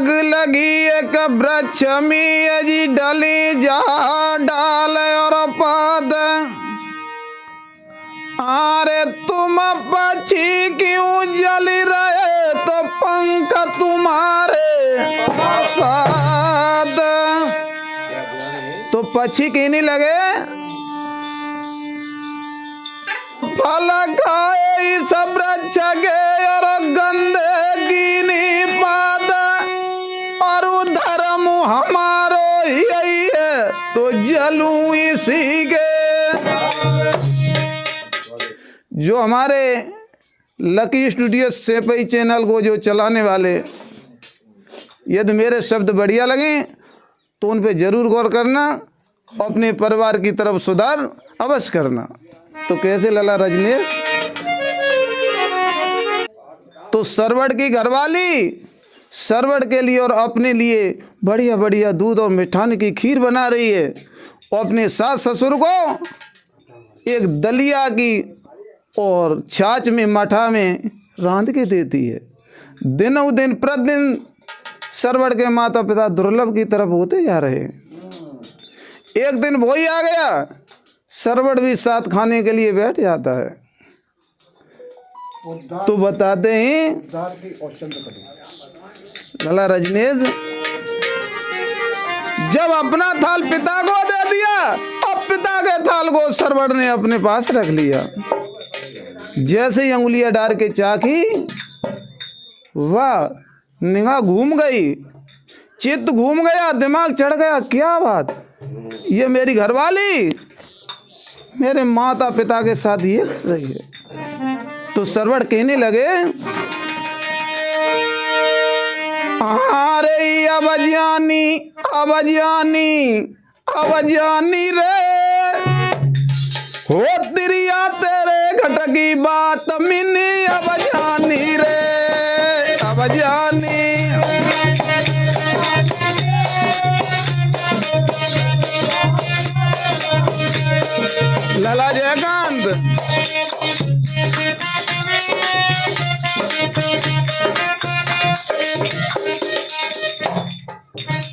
आग लगी एक वृक्ष में अजी डली जा डाल और पात। अरे तुम पक्षी क्यों जल रहे तो पंख तुम्हारे साथ। तो पक्षी कहने लगे फल खाए सब वृक्ष के और गंधे की निपात। और धर्म हमारो यही है तो जलूं इसी के। जो हमारे लकी स्टूडियो सेपई चैनल को जो चलाने वाले, यदि मेरे शब्द बढ़िया लगे तो उन पे जरूर गौर करना, अपने परिवार की तरफ सुधार अवश्य करना। तो कैसे लला रजनीश, तो सरवड़ की घरवाली सरवड़ के लिए और अपने लिए बढ़िया बढ़िया दूध और मिठान की खीर बना रही है और अपने सास ससुर को एक दलिया की और छाछ में मठा में रांध के देती है। दिनों दिन प्रतिदिन सरवड़ के माता पिता दुर्लभ की तरफ होते जा रहे हैं। एक दिन वही आ गया, सरवड़ भी साथ खाने के लिए बैठ जाता है। तो बताते हैं लला रजनीश, जब अपना थाल पिता को दे दिया, अब पिता के थाल को सरवड़ ने अपने पास रख लिया। जैसे ही अंगुलियां डाल के चाखी, वाह, निगाह घूम गई, चित्त घूम गया, दिमाग चढ़ गया, क्या बात, ये मेरी घरवाली मेरे माता पिता के साथ ये कर रही है। तो सरवड़ कहने लगे अरे अब जानी अब जानी अब जानी रे हो तिरिया तेरे घटकी बात मिनी। अब जानी रे अब जानी। लला जयकांत,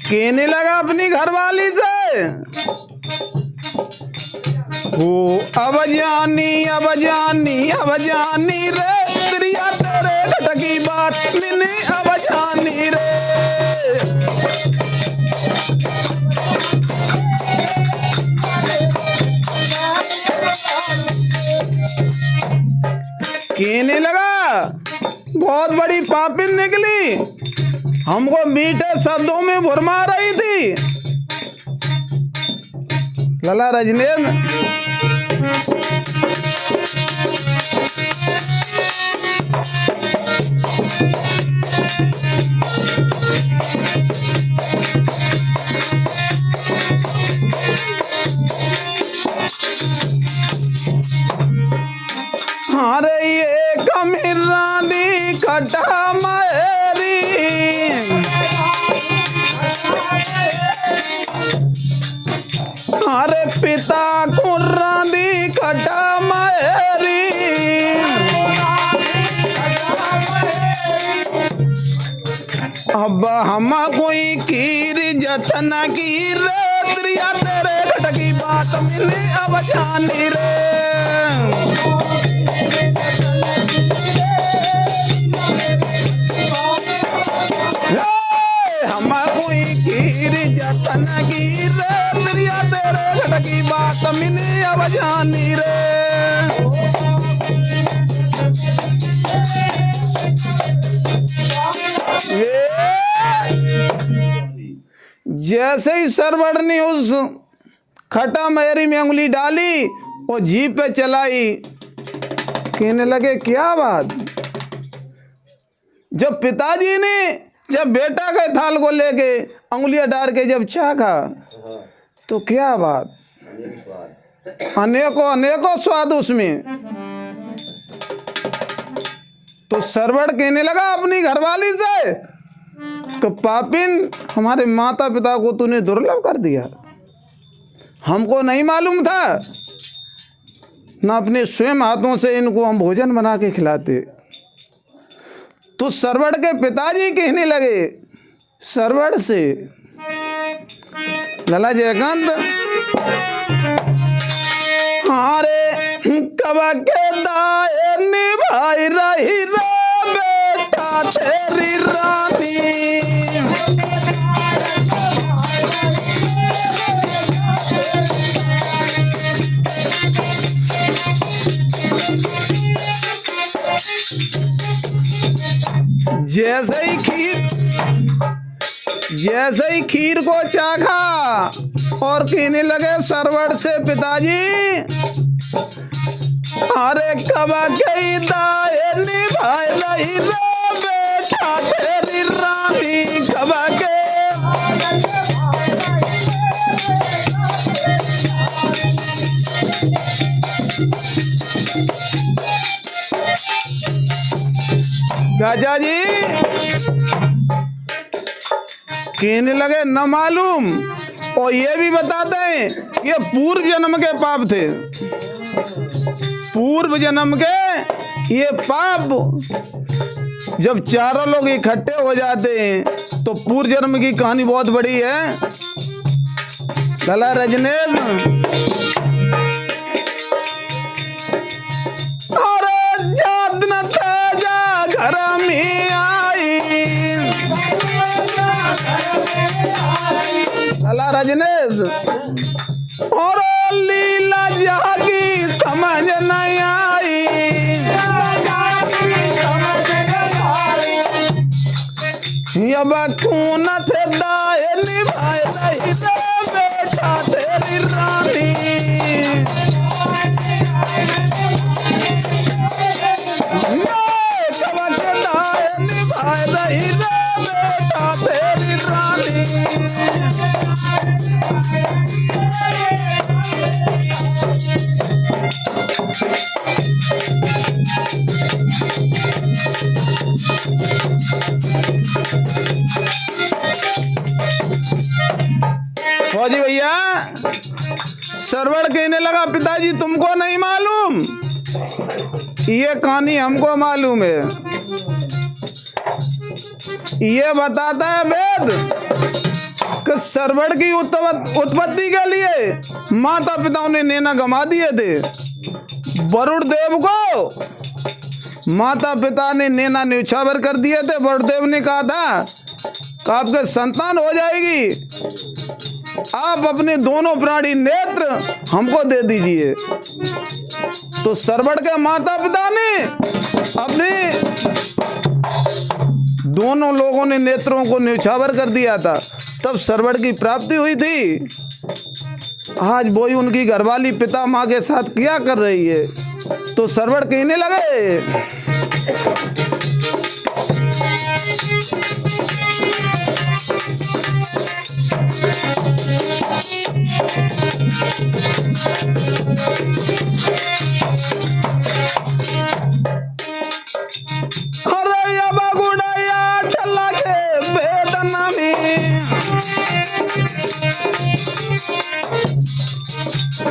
कहने लगा अपनी घरवाली से ओ अब जानी अब जानी अब जानी रे तिरिया तेरे घटकी बात मिनी। अब जानी रे कहने लगा बहुत बड़ी पापिन निकली, हमको मीठे शब्दों में भुरमा रही थी। लला रजनीश, अरे ये कमिरानी खटा मेरी, अरे पिता को रांदी खटा मेरी। अब हम कोई खीर जतन की रे तिरिया तेरे घटकी बात मिली। अब जानी रे कोई खीर जतन की रे तिरिया तेरे घटकी बात मिली। अब जानी रे जैसे ही सरवड़ ने उस खटा मेरी में उंगली डाली और जीभ पे चलाई, कहने लगे क्या बात। जब पिताजी ने जब बेटा के थाल को लेके उंगलियां डाल के जब चाखा तो क्या बात, अनेकों अनेकों स्वाद उसमें। तो सरवड़ कहने लगा अपनी घरवाली से, तो पापिन हमारे माता पिता को तूने दुर्लभ कर दिया, हमको नहीं मालूम था, ना अपने स्वयं हाथों से इनको हम भोजन बना के खिलाते। तो सरवड़ के पिताजी कहने लगे सरवड़ से लला जयकांत हारे कब के दाए निभाई रही रे बेटा तेरी रानी। जैसे ही खीर को चाखा और कहने लगे सरवड़ से पिताजी अरे कब गई दाए निभाए रही रे बेटा तेरी रानी कब के। चाचा जी कहने लगे न मालूम और ये भी बताते हैं ये पूर्व जन्म के पाप थे। पूर्व जन्म के ये पाप जब चारों लोग इकट्ठे हो जाते हैं तो पूर्व जन्म की कहानी बहुत बड़ी है। लला रजनेश अरे जात न तेजा घर में आई लला रजनेश और लीला जागी समझ नहीं आई। अब खून से दाए निभाए रही रे बेटा तेरी रानी। कब के दाए निभाए रही रे बेटा तेरी रानी। फौजी भैया सरवड़ कहने लगा पिताजी तुमको नहीं मालूम ये कहानी हमको मालूम है। ये बताता है वेद कि सरवड़ की उत्पत्ति के लिए माता पिताओं ने नैना गंवा दिए थे। वरुण देव को माता पिता ने नैना न्यौछावर कर दिए थे। वरुण देव ने कहा था कि आपके संतान हो जाएगी, आप अपने दोनों प्राणी नेत्र हमको दे दीजिए। तो सरवड़ के माता पिता ने अपने दोनों लोगों ने नेत्रों को न्यौछावर कर दिया था, तब सरवड़ की प्राप्ति हुई थी। आज वही उनकी घरवाली पिता माँ के साथ क्या कर रही है। तो सरवड़ कहने लगे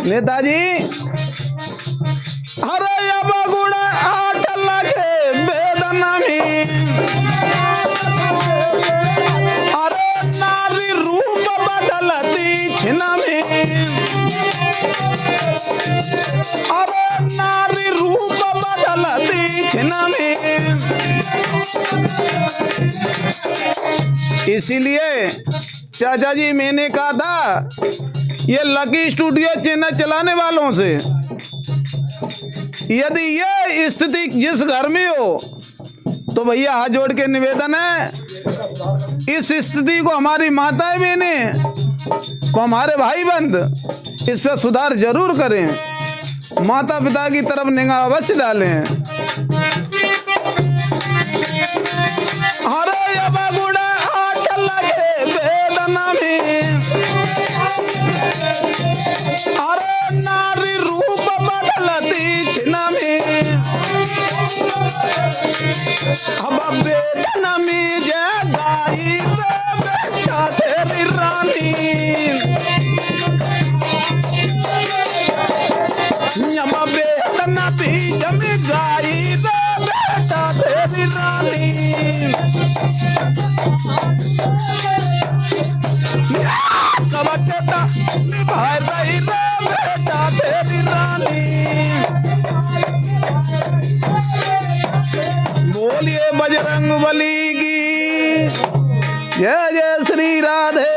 नेताजी अरे अब गुड़ा आठ लगे वेदना में अरे नारी रूप बदलती छिना में अरे नारी रूप बदलती छिना में। इसीलिए चाचा जी मैंने कहा था ये लकी स्टूडियो चैनल चलाने वालों से यदि ये स्थिति जिस घर में हो तो भैया हाथ जोड़ के निवेदन है इस स्थिति को हमारी माताएं बहनें को हमारे भाई बंद इस पर सुधार जरूर करें। माता पिता की तरफ निगाह अवश्य डालें। अरे ये बगुड़ा आठ लगे वेदना में अरे नारी रूप बदलती छिना में अब वेदना में जगाई बेटा तेरी रानी। अब वेदना भी जमी गाई बेटा तेरी तेरी रानी। सब बेटा निभाए रही रे बेटा तेरी रानी। बोलिए बजरंग बली की जय। जय श्री राधे।